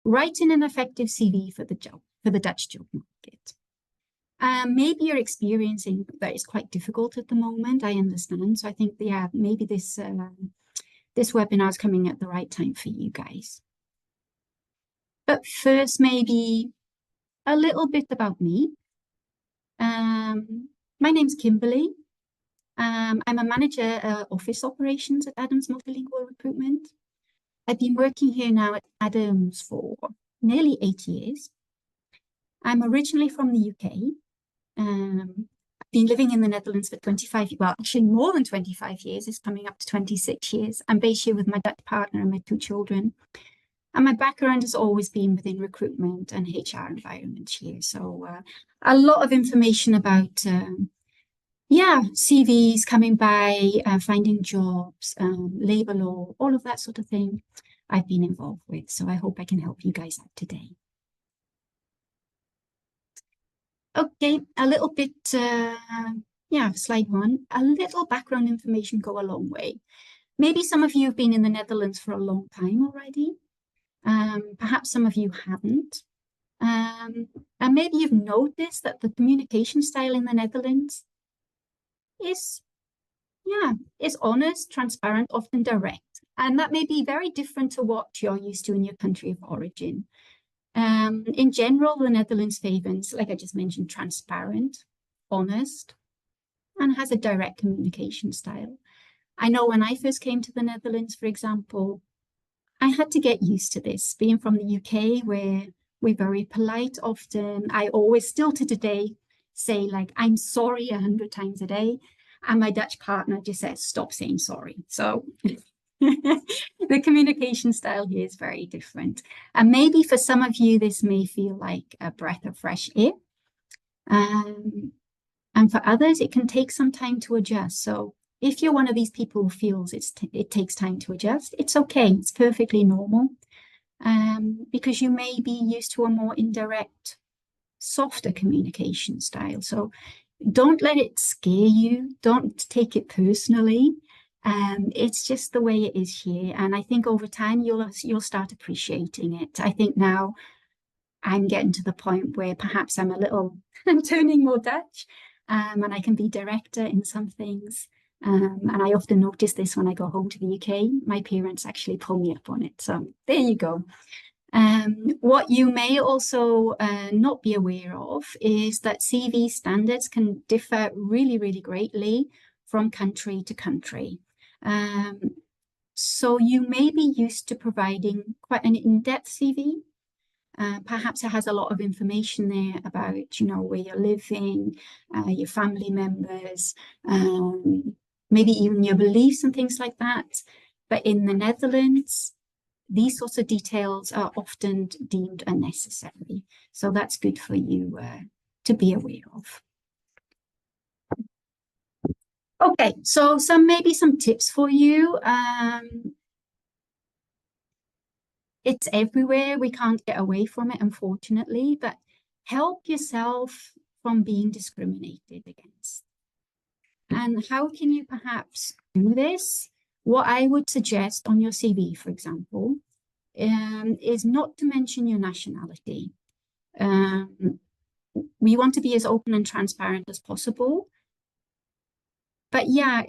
writing an effective CV for the Dutch job market. Maybe you're experiencing that it's quite difficult at the moment. I understand. So I think, yeah, maybe this webinar is coming at the right time for you guys. But first, maybe a little bit about me. My name's Kimberly. I'm a manager office operations at Adams Multilingual Recruitment. I've been working here now at Adams for nearly 8 years. I'm originally from the UK. I've been living in the Netherlands for 25, well, actually more than 25 years. It's coming up to 26 years. I'm based here with my Dutch partner and my 2 children. And my background has always been within recruitment and HR environments here. So a lot of information about, CVs coming by, finding jobs, labor law, all of that sort of thing I've been involved with. So I hope I can help you guys out today. Okay, a little bit, slide 1. A little background information go a long way. Maybe some of you have been in the Netherlands for a long time already. Perhaps some of you haven't. And maybe you've noticed that the communication style in the Netherlands is honest, transparent, often direct. And that may be very different to what you're used to in your country of origin. In general, the Netherlands favors, like I just mentioned, transparent, honest, and has a direct communication style. I know when I first came to the Netherlands, for example, I had to get used to this. Being from the UK, where we're very polite often, I always still to today say, like, I'm sorry 100 times a day. And my Dutch partner just says, stop saying sorry. So the communication style here is very different. And maybe for some of you, this may feel like a breath of fresh air. And for others, it can take some time to adjust. So if you're one of these people who feels it takes time to adjust, it's okay. It's perfectly normal. Because you may be used to a more indirect, softer communication style. So don't let it scare you. Don't take it personally. It's just the way it is here. And I think over time, you'll start appreciating it. I think now I'm getting to the point where perhaps I'm turning more Dutch, and I can be directer in some things. And I often notice this when I go home to the UK. My parents actually pull me up on it. So there you go. What you may also not be aware of is that CV standards can differ really, really greatly from country to country. So you may be used to providing quite an in-depth CV. Perhaps it has a lot of information there about, where you're living, your family members, maybe even your beliefs and things like that. But in the Netherlands, these sorts of details are often deemed unnecessary. So that's good for you to be aware of. Okay, so maybe some tips for you. It's everywhere. We can't get away from it, unfortunately, but help yourself from being discriminated against. And how can you perhaps do this? What I would suggest on your CV, for example, is not to mention your nationality. We want to be as open and transparent as possible. But yeah,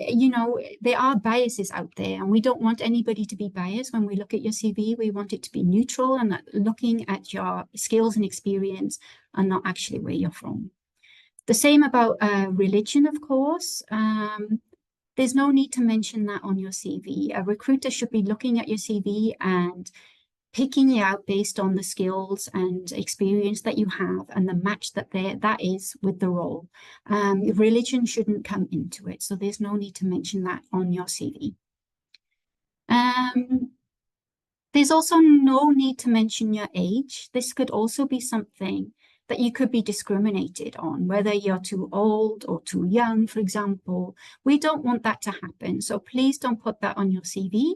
there are biases out there, and we don't want anybody to be biased when we look at your CV. We want it to be neutral and looking at your skills and experience and not actually where you're from. The same about religion, of course. There's no need to mention that on your CV. A recruiter should be looking at your CV and picking you out based on the skills and experience that you have and the match that is with the role. Religion shouldn't come into it, so there's no need to mention that on your CV. There's also no need to mention your age. This could also be something that you could be discriminated on, whether you're too old or too young, for example. We don't want that to happen, so please don't put that on your CV.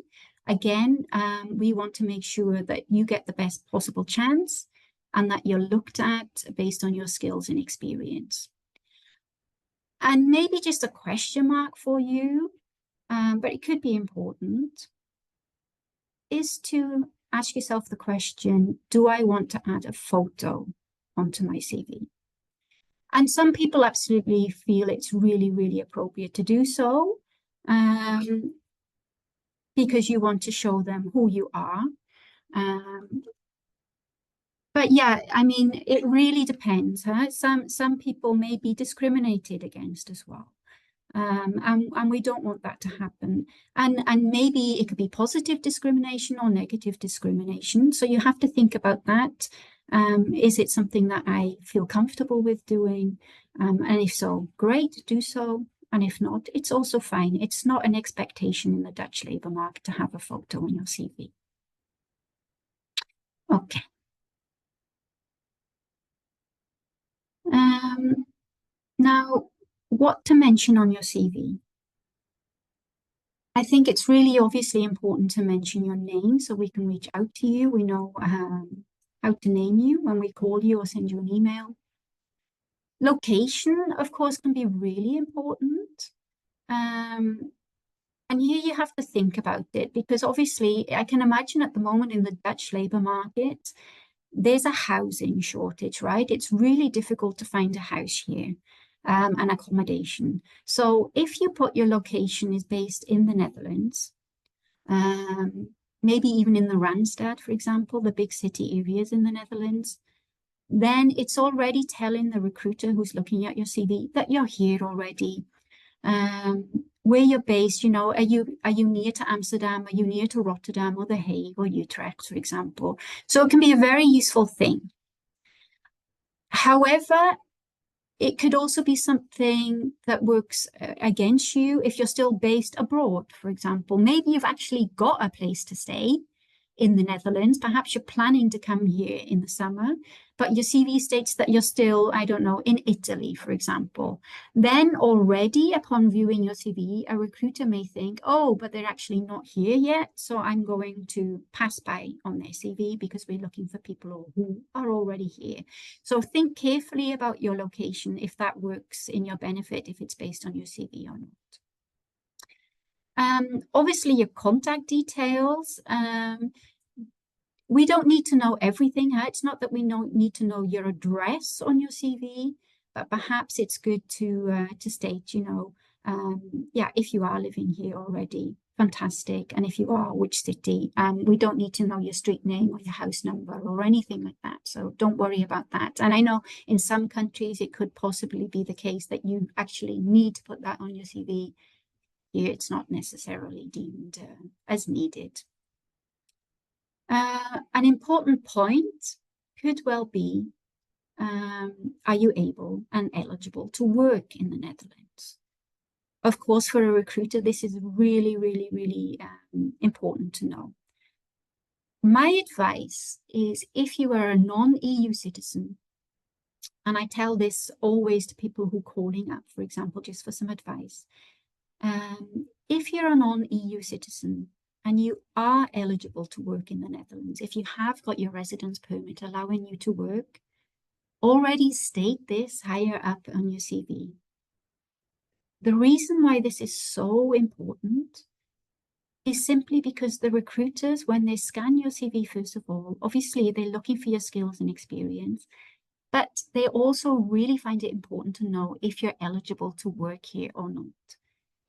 Again, we want to make sure that you get the best possible chance and that you're looked at based on your skills and experience. And maybe just a question mark for you, but it could be important, is to ask yourself the question, do I want to add a photo onto my CV? And some people absolutely feel it's really, really appropriate to do so, because you want to show them who you are. But yeah, I mean, it really depends. Huh? Some people may be discriminated against as well. And we don't want that to happen. And maybe it could be positive discrimination or negative discrimination. So you have to think about that. Is it something that I feel comfortable with doing? And if so, great, do so. And if not, it's also fine. It's not an expectation in the Dutch labour market to have a photo on your CV. Okay. Now, what to mention on your CV? I think it's really obviously important to mention your name so we can reach out to you. We know how to name you when we call you or send you an email. Location, of course, can be really important. And here you have to think about it because obviously I can imagine at the moment in the Dutch labour market, there's a housing shortage, right? It's really difficult to find a house here and accommodation. So if you put your location is based in the Netherlands, maybe even in the Randstad, for example, the big city areas in the Netherlands, then it's already telling the recruiter who's looking at your CV that you're here already. Where you're based, you know, are you near to Amsterdam? Are you near to Rotterdam or The Hague or Utrecht, for example? So it can be a very useful thing. However, it could also be something that works against you if you're still based abroad, for example. Maybe you've actually got a place to stay in the Netherlands. Perhaps you're planning to come here in the summer, but your CV states that you're still, I don't know, in Italy, for example. Then already upon viewing your CV, a recruiter may think, oh, but they're actually not here yet, so I'm going to pass by on their CV because we're looking for people who are already here. So think carefully about your location, if that works in your benefit, if it's based on your CV or not. Obviously, your contact details. We don't need to know everything. Huh? It's not that we need to know your address on your CV, but perhaps it's good to state, you know, yeah, if you are living here already, fantastic. And if you are, which city? We don't need to know your street name or your house number or anything like that. So don't worry about that. And I know in some countries it could possibly be the case that you actually need to put that on your CV. Here it's not necessarily deemed as needed. An important point could well be, are you able and eligible to work in the Netherlands? Of course, for a recruiter, this is really, really, really important to know. My advice is if you are a non-EU citizen, and I tell this always to people who are calling up, for example, just for some advice. If you're a non-EU citizen and you are eligible to work in the Netherlands, if you have got your residence permit allowing you to work, already state this higher up on your CV. The reason why this is so important is simply because the recruiters, when they scan your CV, first of all, obviously they're looking for your skills and experience, but they also really find it important to know if you're eligible to work here or not.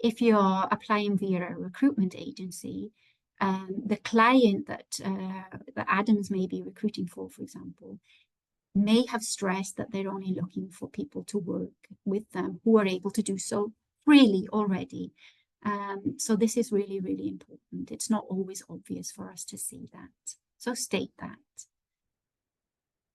If you're applying via a recruitment agency, the client that Adams may be recruiting for example, may have stressed that they're only looking for people to work with them who are able to do so freely already. So this is really, really important. It's not always obvious for us to see that. So state that.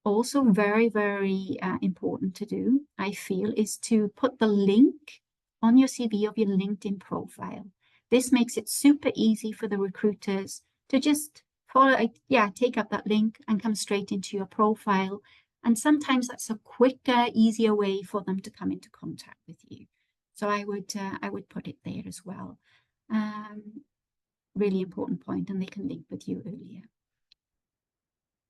Also very, very important to do, I feel, is to put the link on your CV of your LinkedIn profile. This makes it super easy for the recruiters to just follow, take up that link and come straight into your profile. And sometimes that's a quicker, easier way for them to come into contact with you. So I would put it there as well. Really important point, and they can link with you earlier.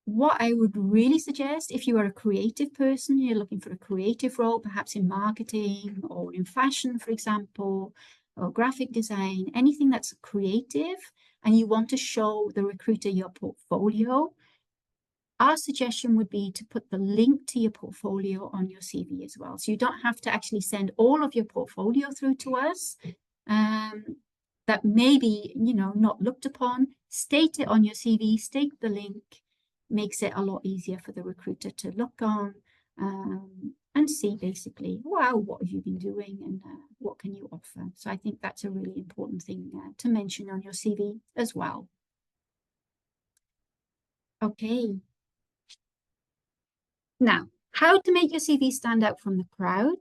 What I would really suggest, if you are a creative person, you're looking for a creative role, perhaps in marketing or in fashion, for example, or graphic design, anything that's creative, and you want to show the recruiter your portfolio, our suggestion would be to put the link to your portfolio on your CV as well. So you don't have to actually send all of your portfolio through to us. That may be, not looked upon. State it on your CV, state the link, makes it a lot easier for the recruiter to look on and see basically, wow, what have you been doing and what can you offer? So I think that's a really important thing to mention on your CV as well. Okay. Now, how to make your CV stand out from the crowd.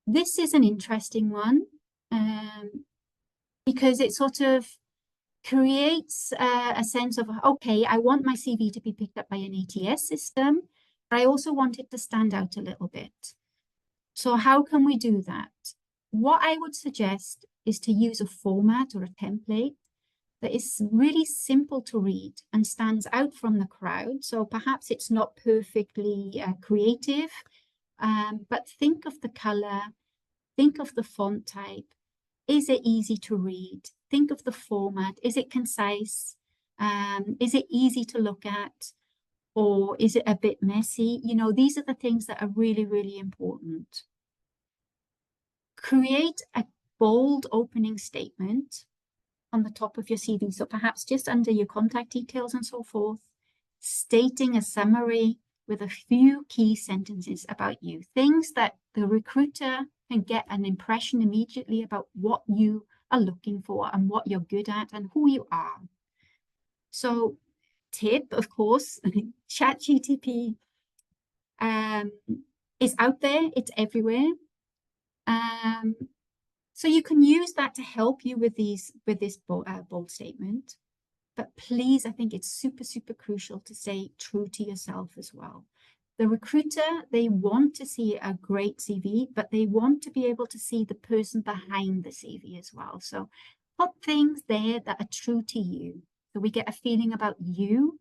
This is an interesting one because it sort of creates a sense of, okay, I want my CV to be picked up by an ATS system, but I also want it to stand out a little bit. So how can we do that? What I would suggest is to use a format or a template that is really simple to read and stands out from the crowd. So perhaps it's not perfectly creative, but think of the color, think of the font type. Is it easy to read? Think of the format. Is it concise? Is it easy to look at? Or is it a bit messy? These are the things that are really, really important. Create a bold opening statement on the top of your CV. So perhaps just under your contact details and so forth, stating a summary with a few key sentences about you, things that the recruiter can get an impression immediately about what you are looking for and what you're good at and who you are. So tip, of course, ChatGPT is out there, it's everywhere. So you can use that to help you with this bold statement. But please, I think it's super, super crucial to stay true to yourself as well. The recruiter, they want to see a great CV, but they want to be able to see the person behind the CV as well. So put things there that are true to you. So we get a feeling about you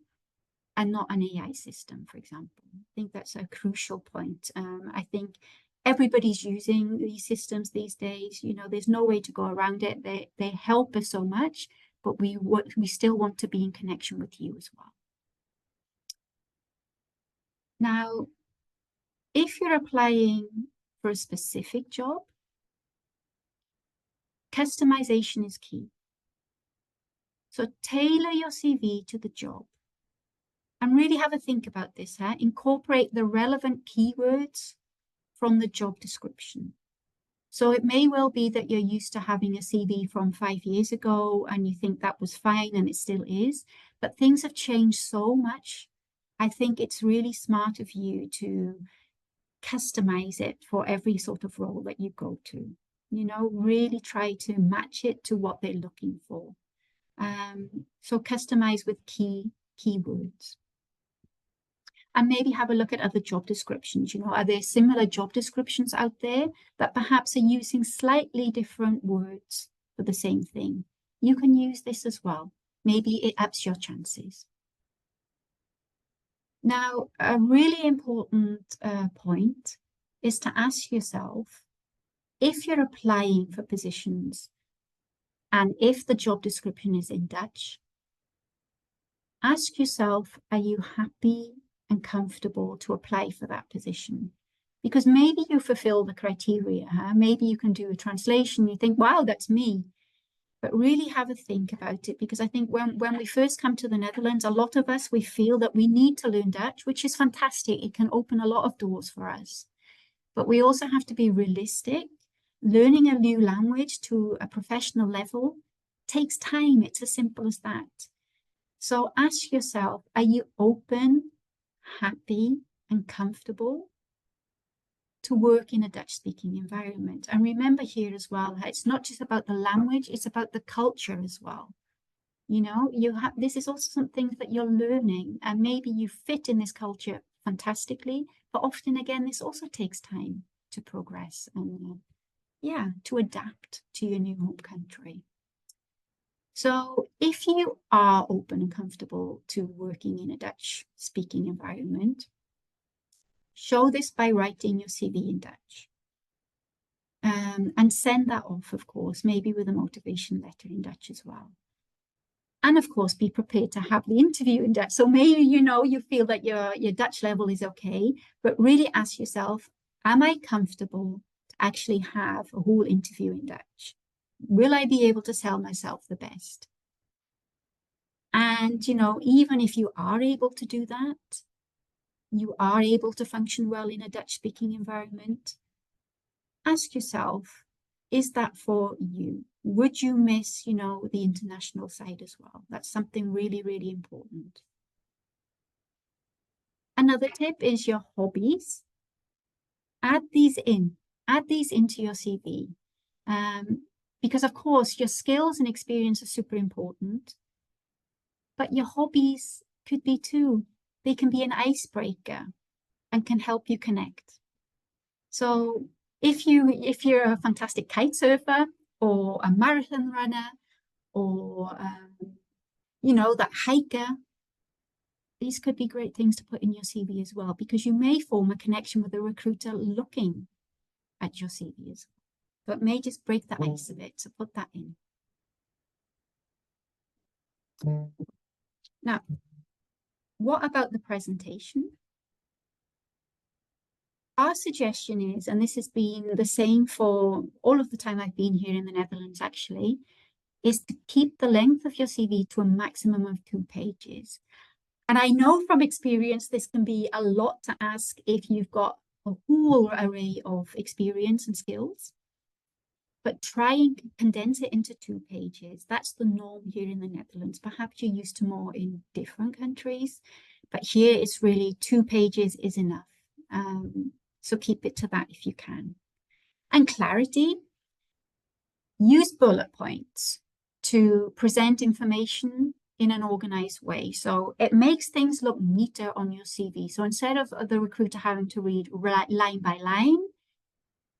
and not an AI system, for example. I think that's a crucial point. I think everybody's using these systems these days. There's no way to go around it. They help us so much, but we still want to be in connection with you as well. Now, if you're applying for a specific job, customization is key. So tailor your CV to the job and really have a think about this. Incorporate the relevant keywords from the job description. So it may well be that you're used to having a CV from 5 years ago and you think that was fine and it still is, but things have changed so much. I think it's really smart of you to customize it for every sort of role that you go to. Really try to match it to what they're looking for. So customize with keywords. And maybe have a look at other job descriptions. Are there similar job descriptions out there that perhaps are using slightly different words for the same thing? You can use this as well. Maybe it ups your chances. Now, a really important point is to ask yourself, if you're applying for positions and if the job description is in Dutch, ask yourself, are you happy and comfortable to apply for that position? Because maybe you fulfill the criteria. Maybe you can do a translation. You think, wow, that's me. But really have a think about it, because I think when we first come to the Netherlands, a lot of us, we feel that we need to learn Dutch, which is fantastic. It can open a lot of doors for us. But we also have to be realistic. Learning a new language to a professional level takes time. It's as simple as that. So ask yourself, are you open, happy, and comfortable to work in a Dutch-speaking environment? And remember here as well, it's not just about the language, it's about the culture as well. This is also some things that you're learning, and maybe you fit in this culture fantastically, but often again, this also takes time to progress and to adapt to your new home country. So if you are open and comfortable to working in a Dutch-speaking environment, show this by writing your CV in Dutch. And send that off, of course, maybe with a motivation letter in Dutch as well. And of course, be prepared to have the interview in Dutch. So maybe, you feel that your Dutch level is okay, but really ask yourself, am I comfortable to actually have a whole interview in Dutch? Will I be able to sell myself the best? And, even if you are able to do that, you are able to function well in a Dutch speaking environment, ask yourself, is that for you? Would you miss, the international side as well? That's something really, really important. Another tip is your hobbies. Add these into your CV. Because of course your skills and experience are super important, but your hobbies could be too. They can be an icebreaker and can help you connect. So if you're a fantastic kite surfer or a marathon runner or that hiker, these could be great things to put in your CV as well, because you may form a connection with a recruiter looking at your CV as well. So it may just break the ice a bit, so put that in. Now, what about the presentation? Our suggestion is, and this has been the same for all of the time I've been here in the Netherlands actually, is to keep the length of your CV to a maximum of 2 pages. And I know from experience, this can be a lot to ask if you've got a whole array of experience and skills, but try and condense it into 2 pages. That's the norm here in the Netherlands. Perhaps you're used to more in different countries, but here it's really 2 pages is enough. So keep it to that if you can. And clarity, use bullet points to present information in an organized way. So it makes things look neater on your CV. So instead of the recruiter having to read line by line,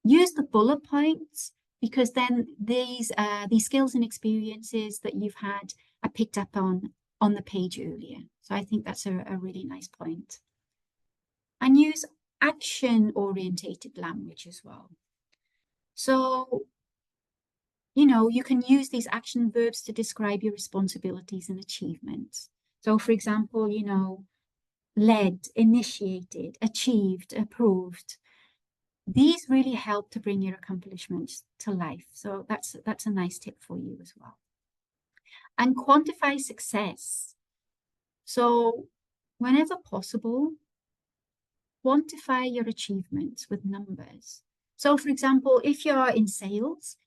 use the bullet points, because then these skills and experiences that you've had are picked up on the page earlier. So I think that's a really nice point. And use action-orientated language as well. So, you can use these action verbs to describe your responsibilities and achievements. So, for example, led, initiated, achieved, approved. These really help to bring your accomplishments to life. So that's a nice tip for you as well. And quantify success. So whenever possible, quantify your achievements with numbers. So for example, if you're in sales,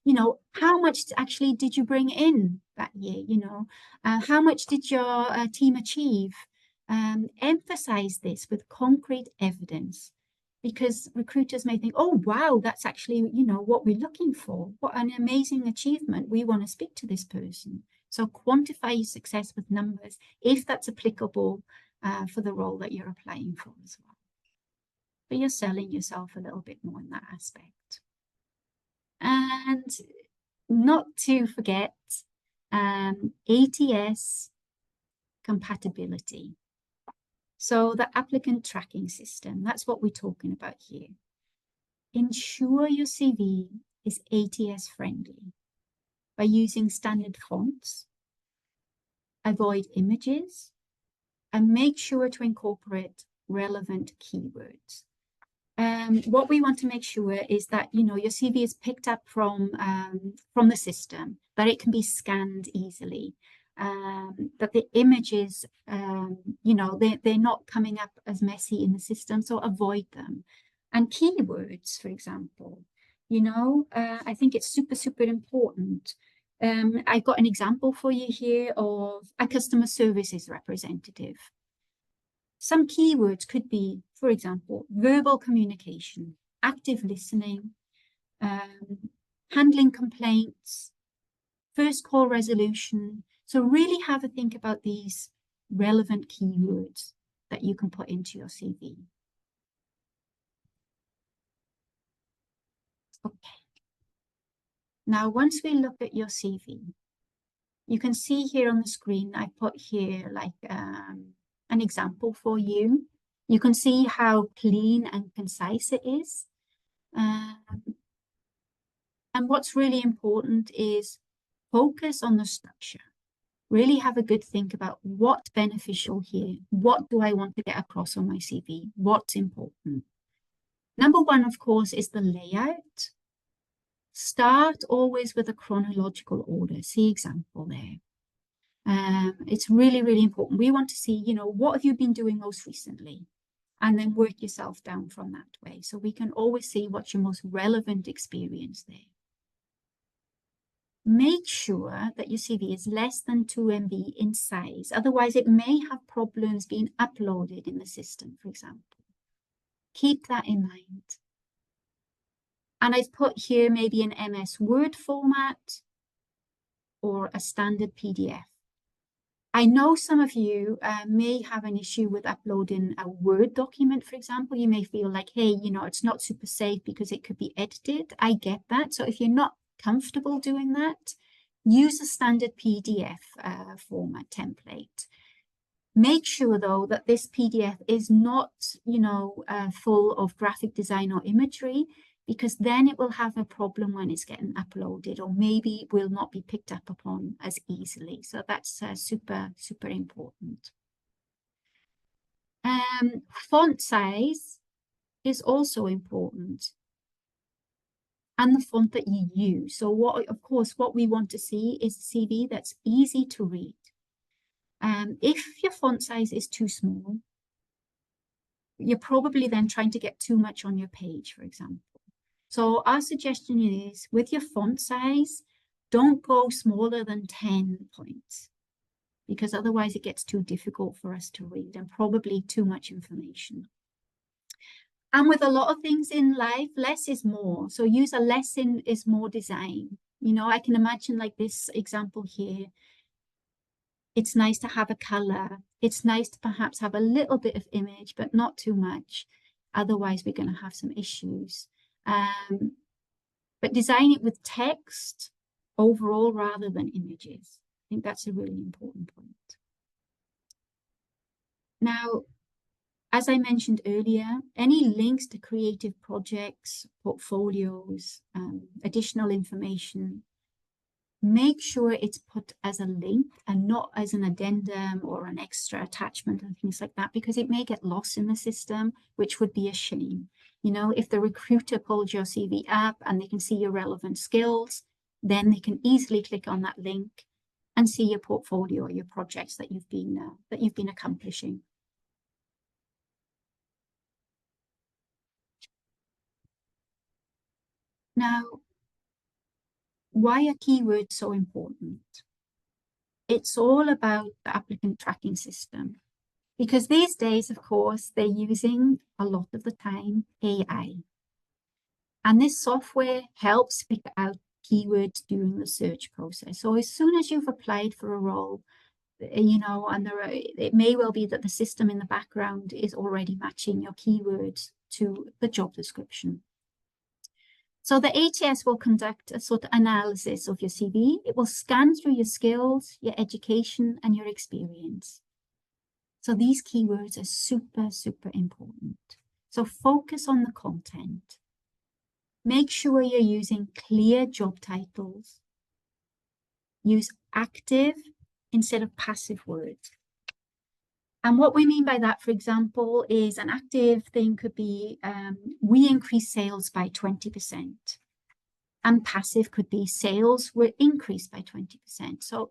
how much actually did you bring in that year? How much did your team achieve? Emphasize this with concrete evidence, because recruiters may think, oh, wow, that's actually, what we're looking for. What an amazing achievement. We want to speak to this person. So quantify your success with numbers, if that's applicable for the role that you're applying for as well. But you're selling yourself a little bit more in that aspect. And not to forget ATS compatibility. So the applicant tracking system, that's what we're talking about here. Ensure your CV is ATS friendly by using standard fonts, avoid images, and make sure to incorporate relevant keywords. What we want to make sure is that, your CV is picked up from the system, that it can be scanned easily, that the images, they're not coming up as messy in the system, so avoid them. And keywords, for example, I think it's super, super important. I've got an example for you here of a customer services representative. Some keywords could be, for example, verbal communication, active listening, handling complaints, first call resolution. So really have a think about these relevant keywords that you can put into your CV. Okay. Now, once we look at your CV, you can see here on the screen, I put here like an example for you. You can see how clean and concise it is. And what's really important is focus on the structure. Really have a good think about what's beneficial here. What do I want to get across on my CV? What's important? Number one, of course, is the layout. Start always with a chronological order. See example there. It's really, really important. We want to see, what have you been doing most recently? And then work yourself down from that way. So we can always see what's your most relevant experience there. Make sure that your CV is less than 2 MB in size. Otherwise, it may have problems being uploaded in the system, for example. Keep that in mind. And I've put here maybe an MS Word format or a standard PDF. I know some of you may have an issue with uploading a Word document, for example. You may feel like, hey, it's not super safe because it could be edited. I get that. So if you're not comfortable doing that, use a standard PDF format template. Make sure, though, that this PDF is not, full of graphic design or imagery, because then it will have a problem when it's getting uploaded, or maybe it will not be picked up upon as easily. So that's super, super important. Font size is also important, and the font that you use. So what we want to see is a CV that's easy to read. If your font size is too small, you're probably then trying to get too much on your page, for example. So our suggestion is, with your font size, don't go smaller than 10 points, because otherwise it gets too difficult for us to read and probably too much information. And with a lot of things in life, less is more. So use a less is more design. I can imagine like this example here. It's nice to have a color. It's nice to perhaps have a little bit of image, but not too much. Otherwise, we're going to have some issues. But design it with text overall rather than images. I think that's a really important point. Now, as I mentioned earlier, any links to creative projects, portfolios, additional information, make sure it's put as a link and not as an addendum or an extra attachment and things like that, because it may get lost in the system, which would be a shame. If the recruiter pulled your CV up and they can see your relevant skills, then they can easily click on that link and see your portfolio or your projects that you've been accomplishing. Now, why are keywords so important? It's all about the applicant tracking system. Because these days, of course, they're using a lot of the time AI. And this software helps pick out keywords during the search process. So as soon as you've applied for a role, and it may well be that the system in the background is already matching your keywords to the job description. So the ATS will conduct a sort of analysis of your CV. It will scan through your skills, your education, and your experience. So these keywords are super, super important. So focus on the content. Make sure you're using clear job titles. Use active instead of passive words. And what we mean by that, for example, is an active thing could be, we increase sales by 20%. And passive could be sales were increased by 20%. So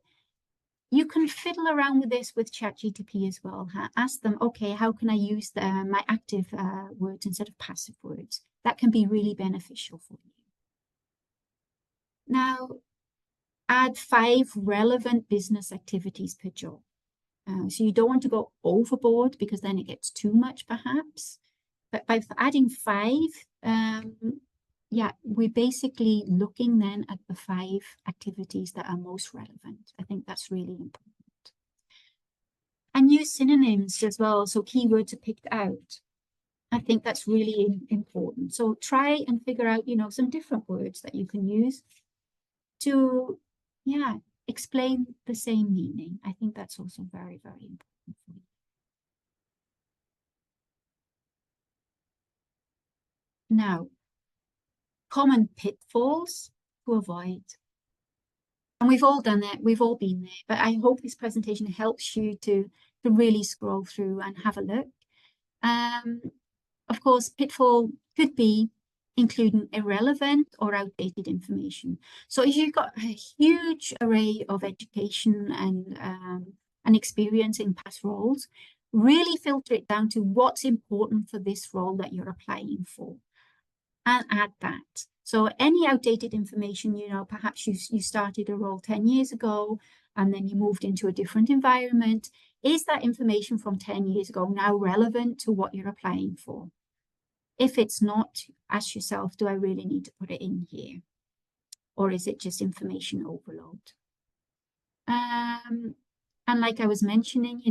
you can fiddle around with this with ChatGPT as well. Ask them, okay, how can I use my active words instead of passive words? That can be really beneficial for you. Now, add 5 relevant business activities per job. So you don't want to go overboard because then it gets too much, perhaps. But by adding 5, we're basically looking then at the 5 activities that are most relevant. I think that's really important. And use synonyms as well, so keywords are picked out. I think that's really important. So try and figure out, some different words that you can use to, explain the same meaning. I think that's also very, very important for you. Now, common pitfalls to avoid. And we've all done it, we've all been there. But I hope this presentation helps you to really scroll through and have a look. Of course, pitfall could be including irrelevant or outdated information. So if you've got a huge array of education and experience in past roles, really filter it down to what's important for this role that you're applying for and add that. So any outdated information, perhaps you started a role 10 years ago and then you moved into a different environment. Is that information from 10 years ago now relevant to what you're applying for? If it's not, ask yourself, do I really need to put it in here? Or is it just information overload? And like I was mentioning,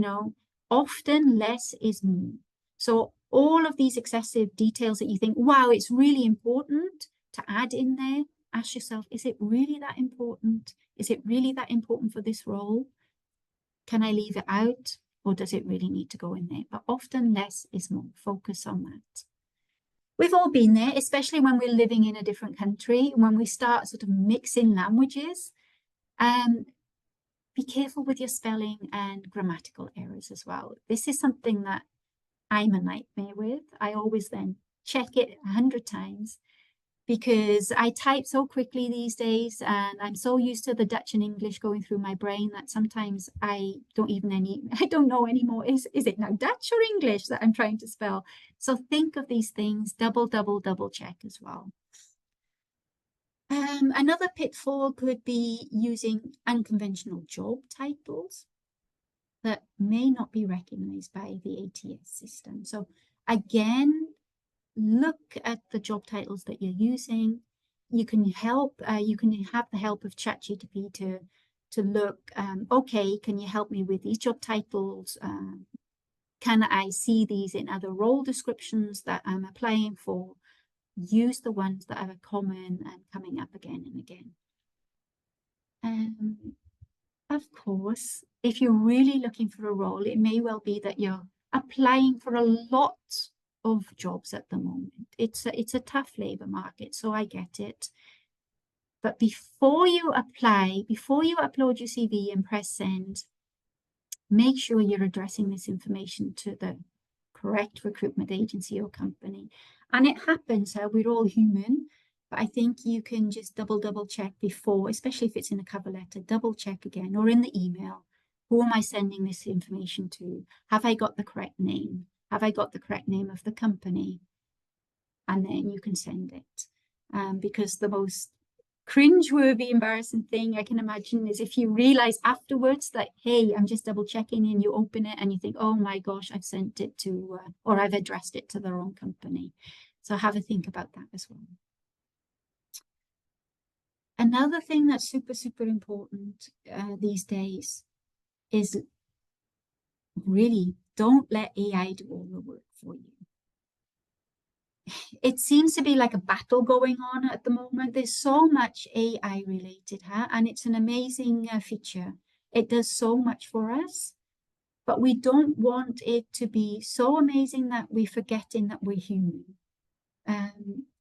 often less is more. So all of these excessive details that you think, wow, it's really important to add in there, ask yourself, is it really that important? Is it really that important for this role? Can I leave it out? Or does it really need to go in there? But often less is more. Focus on that. We've all been there, especially when we're living in a different country, when we start sort of mixing languages. Be careful with your spelling and grammatical errors as well. This is something that I'm a nightmare with. I always then check it 100 times because I type so quickly these days and I'm so used to the Dutch and English going through my brain that sometimes I don't know anymore. Is it now Dutch or English that I'm trying to spell? So think of these things, double check as well. Another pitfall could be using unconventional job titles that may not be recognized by the ATS system. So again, look at the job titles that you're using. You can have the help of ChatGPT to look, okay, can you help me with these job titles? Can I see these in other role descriptions that I'm applying for? Use the ones that are common and coming up again and again. Of course, if you're really looking for a role, it may well be that you're applying for a lot of jobs at the moment. It's a tough labor market, so I get it. But before you apply, before you upload your CV and press send, make sure you're addressing this information to the correct recruitment agency or company. And it happens, we're all human, but I think you can just double check before, especially if it's in a cover letter, double check again, or in the email. Who am I sending this information to? Have I got the correct name? Have I got the correct name of the company? And then you can send it. Because the most cringeworthy, embarrassing thing I can imagine is if you realize afterwards that, hey, I'm just double checking, and you open it and you think, oh my gosh, I've sent it to, or I've addressed it to the wrong company. So have a think about that as well. Another thing that's super important these days is really don't let AI do all the work for you. It seems to be like a battle going on at the moment. There's so much AI related, and it's an amazing feature. It does so much for us, but we don't want it to be so amazing that we're forgetting that we're human.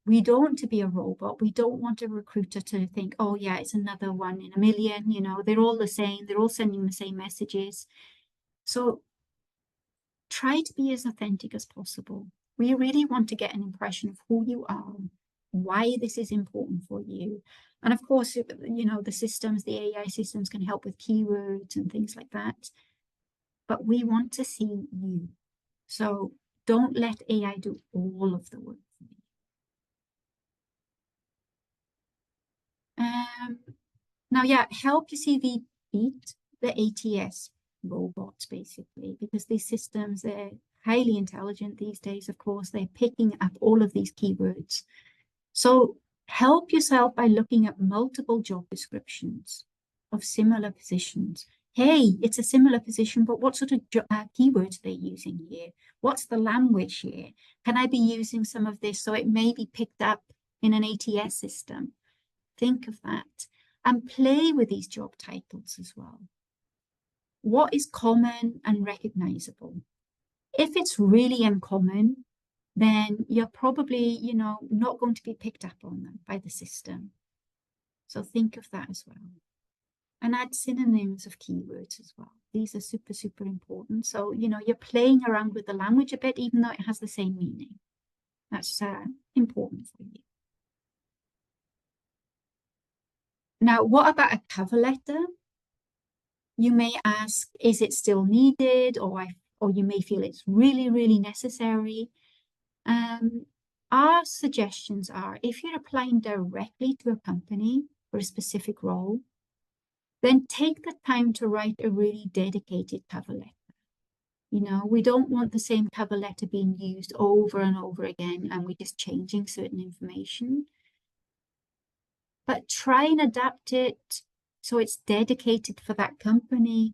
We don't want to be a robot. We don't want a recruiter to think, oh yeah, it's another one in a million, they're all the same. They're all sending the same messages. So try to be as authentic as possible. We really want to get an impression of who you are, why this is important for you. And of course, the systems, the AI systems can help with keywords and things like that. But we want to see you. So don't let AI do all of the work for you. Now, yeah, help your CV beat the ATS robots, basically, because these systems, they're highly intelligent these days, of course. They're picking up all of these keywords. So help yourself by looking at multiple job descriptions of similar positions. Hey, it's a similar position, but what sort of keywords are they using here? What's the language here? Can I be using some of this so it may be picked up in an ATS system? Think of that and play with these job titles as well. What is common and recognizable? If it's really uncommon, then you're probably, not going to be picked up on them by the system. So think of that as well. and add synonyms of keywords as well. These are super, super important. So, you're playing around with the language a bit, even though it has the same meaning. That's important for you. Now, what about a cover letter? You may ask, is it still needed? Or you may feel it's really, really necessary. Our suggestions are, if you're applying directly to a company for a specific role, then take the time to write a really dedicated cover letter. We don't want the same cover letter being used over and over again, and we're just changing certain information. But try and adapt it so it's dedicated for that company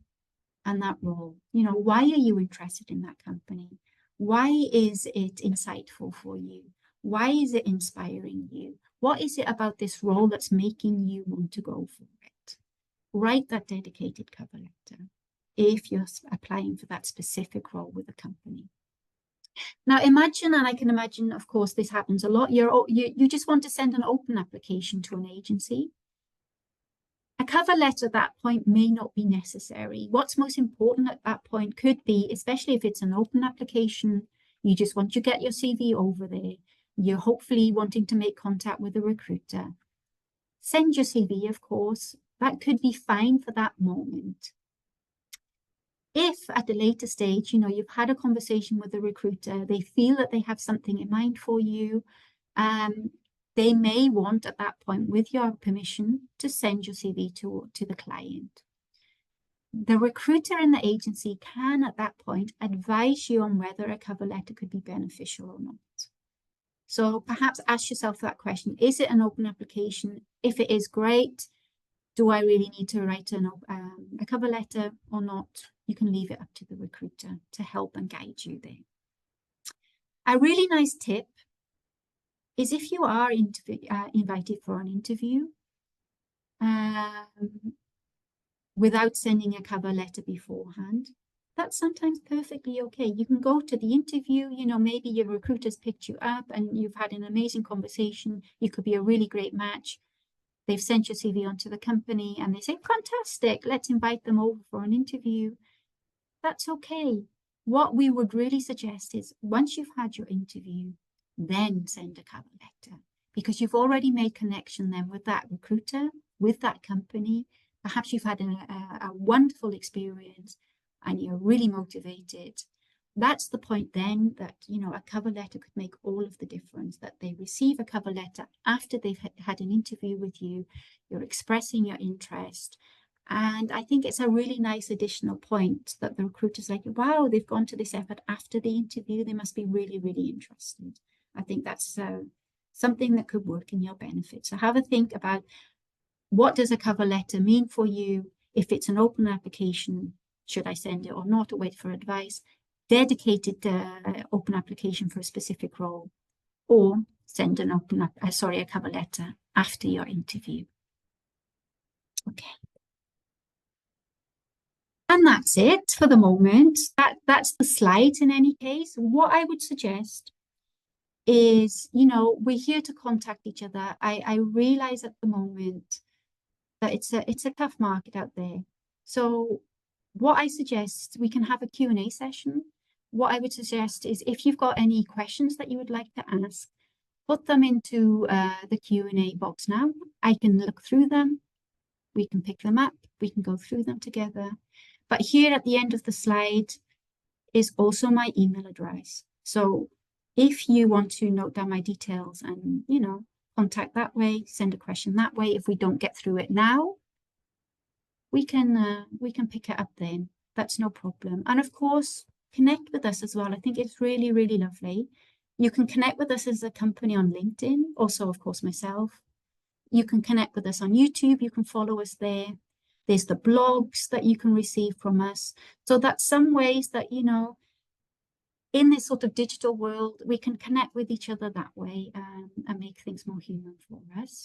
and that role. Why are you interested in that company? Why is it insightful for you? Why is it inspiring you? What is it about this role that's making you want to go for it? Write that dedicated cover letter if you're applying for that specific role with a company. Now imagine, and I can imagine, of course, this happens a lot, you just want to send an open application to an agency. A cover letter at that point may not be necessary. What's most important at that point could be, especially if it's an open application, you just want to get your CV over there. You're hopefully wanting to make contact with a recruiter. Send your CV, of course. That could be fine for that moment. If at a later stage, you've had a conversation with the recruiter, they feel that they have something in mind for you, they may want at that point, with your permission, to send your CV to the client. The recruiter in the agency can at that point advise you on whether a cover letter could be beneficial or not. So perhaps ask yourself that question: is it an open application? If it is, great. Do I really need to write a cover letter or not? You can leave it up to the recruiter to help and guide you there. A really nice tip is, if you are invited for an interview without sending a cover letter beforehand, that's sometimes perfectly okay. You can go to the interview, maybe your recruiter's picked you up and you've had an amazing conversation. You could be a really great match. They've sent your CV onto the company and they say, fantastic, let's invite them over for an interview. That's okay. What we would really suggest is, once you've had your interview, then send a cover letter, because you've already made connection then with that recruiter, with that company. Perhaps you've had a wonderful experience and you're really motivated. That's the point then that, a cover letter could make all of the difference, that they receive a cover letter after they've had an interview with you. You're expressing your interest. And I think it's a really nice additional point that the recruiter's like, wow, they've gone to this effort after the interview. They must be really, really interested. I think that's something that could work in your benefit. So have a think about, what does a cover letter mean for you? If it's an open application, should I send it or not, or wait for advice? Dedicated open application for a specific role, or send an a cover letter after your interview. Okay. And that's it for the moment. That's the slides in any case. What I would suggest is, we're here to contact each other. I realize at the moment that it's a tough market out there. So what I suggest, we can have a Q&A session. What I would suggest is, if you've got any questions that you would like to ask, put them into the Q&A box now. I can look through them. We can pick them up. We can go through them together. But here at the end of the slide is also my email address. So if you want to note down my details and, contact that way, send a question that way, if we don't get through it now, we can pick it up then. That's no problem. And of course, connect with us as well. I think it's really, really lovely. You can connect with us as a company on LinkedIn, also, of course, myself. You can connect with us on YouTube. You can follow us there. There's the blogs that you can receive from us. So that's some ways that, in this sort of digital world, we can connect with each other that way and make things more human for us.